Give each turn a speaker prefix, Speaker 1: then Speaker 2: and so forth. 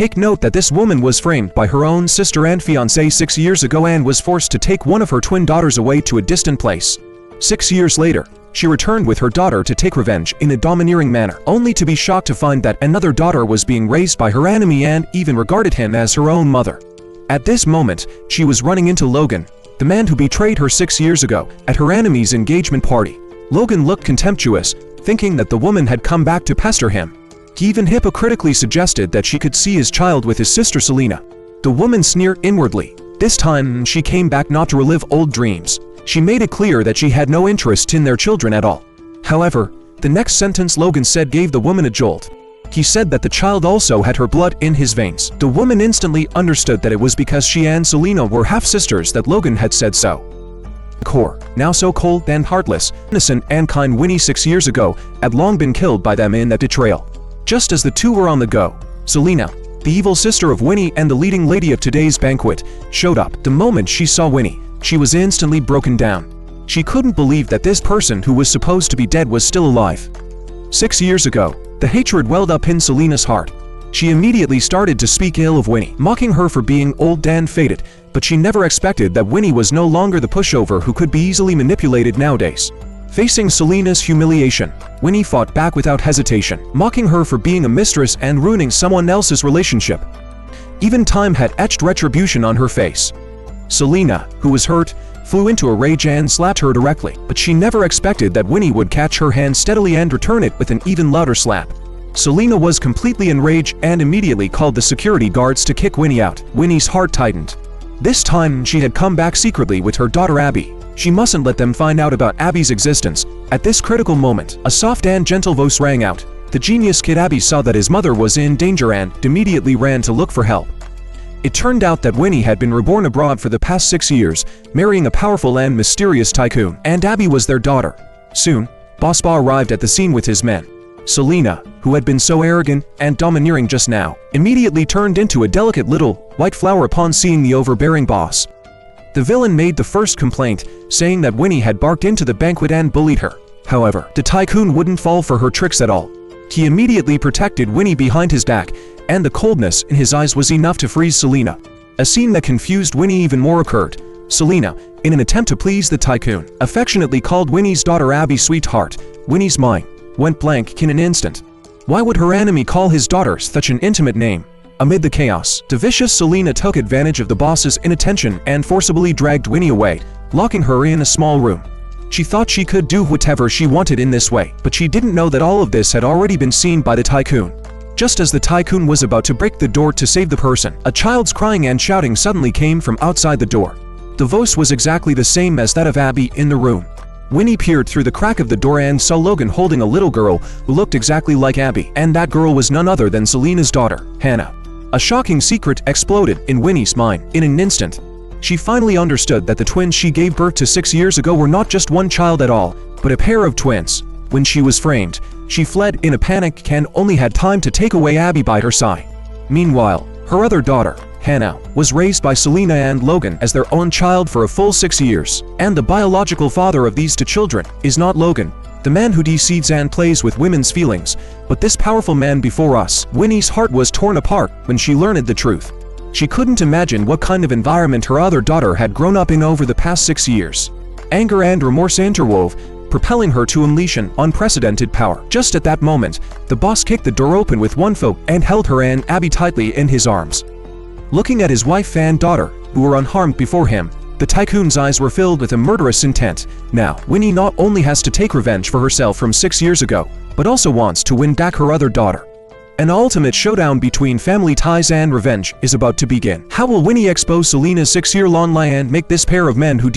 Speaker 1: Take note that this woman was framed by her own sister and fiancé 6 years ago and was forced to take one of her twin daughters away to a distant place. 6 years later, she returned with her daughter to take revenge in a domineering manner, only to be shocked to find that another daughter was being raised by her enemy and even regarded him as her own mother. At this moment, she was running into Logan, the man who betrayed her 6 years ago, at her enemy's engagement party. Logan looked contemptuous, thinking that the woman had come back to pester him. He even hypocritically suggested that she could see his child with his sister Selena. The woman sneered inwardly. This time, she came back not to relive old dreams. She made it clear that she had no interest in their children at all. However, the next sentence Logan said gave the woman a jolt. He said that the child also had her blood in his veins. The woman instantly understood that it was because she and Selena were half-sisters that Logan had said so. Core, now so cold and heartless, innocent and kind Winnie 6 years ago, had long been killed by them in that betrayal. Just as the two were on the go, Selena, the evil sister of Winnie and the leading lady of today's banquet, showed up. The moment she saw Winnie, she was instantly broken down. She couldn't believe that this person who was supposed to be dead was still alive. 6 years ago, the hatred welled up in Selena's heart. She immediately started to speak ill of Winnie, mocking her for being old and faded, but she never expected that Winnie was no longer the pushover who could be easily manipulated nowadays. Facing Selena's humiliation, Winnie fought back without hesitation, mocking her for being a mistress and ruining someone else's relationship. Even time had etched retribution on her face. Selena, who was hurt, flew into a rage and slapped her directly, but she never expected that Winnie would catch her hand steadily and return it with an even louder slap. Selena was completely enraged and immediately called the security guards to kick Winnie out. Winnie's heart tightened. This time she had come back secretly with her daughter Abby. She mustn't let them find out about Abby's existence. At this critical moment, a soft and gentle voice rang out. The genius kid Abby saw that his mother was in danger and immediately ran to look for help. It turned out that Winnie had been reborn abroad for the past 6 years, marrying a powerful and mysterious tycoon, and Abby was their daughter. Soon, Boss Ba arrived at the scene with his men. Selena, who had been so arrogant and domineering just now, immediately turned into a delicate little white flower upon seeing the overbearing boss. The villain made the first complaint, saying that Winnie had barged into the banquet and bullied her. However, the tycoon wouldn't fall for her tricks at all. He immediately protected Winnie behind his back, and the coldness in his eyes was enough to freeze Selena. A scene that confused Winnie even more occurred. Selena, in an attempt to please the tycoon, affectionately called Winnie's daughter Abby sweetheart. Winnie's mind went blank in an instant. Why would her enemy call his daughter such an intimate name? Amid the chaos, the vicious Selena took advantage of the boss's inattention and forcibly dragged Winnie away, locking her in a small room. She thought she could do whatever she wanted in this way, but she didn't know that all of this had already been seen by the tycoon. Just as the tycoon was about to break the door to save the person, a child's crying and shouting suddenly came from outside the door. The voice was exactly the same as that of Abby in the room. Winnie peered through the crack of the door and saw Logan holding a little girl who looked exactly like Abby, and that girl was none other than Selena's daughter, Hannah. A shocking secret exploded in Winnie's mind in an instant. She finally understood that the twins she gave birth to 6 years ago were not just one child at all, but a pair of twins. When she was framed, she fled in a panic and only had time to take away Abby by her side. Meanwhile, her other daughter, Hannah, was raised by Selena and Logan as their own child for a full 6 years, and the biological father of these two children is not Logan, the man who deceives and plays with women's feelings, but this powerful man before us. Winnie's heart was torn apart when she learned the truth. She couldn't imagine what kind of environment her other daughter had grown up in over the past 6 years. Anger and remorse interwove, propelling her to unleash an unprecedented power. Just at that moment, the boss kicked the door open with one foot and held her and Abby tightly in his arms. Looking at his wife and daughter, who were unharmed before him, the tycoon's eyes were filled with a murderous intent. Now, Winnie not only has to take revenge for herself from 6 years ago, but also wants to win back her other daughter. An ultimate showdown between family ties and revenge is about to begin. How will Winnie expose Selena's 6-year-long lie and make this pair of men who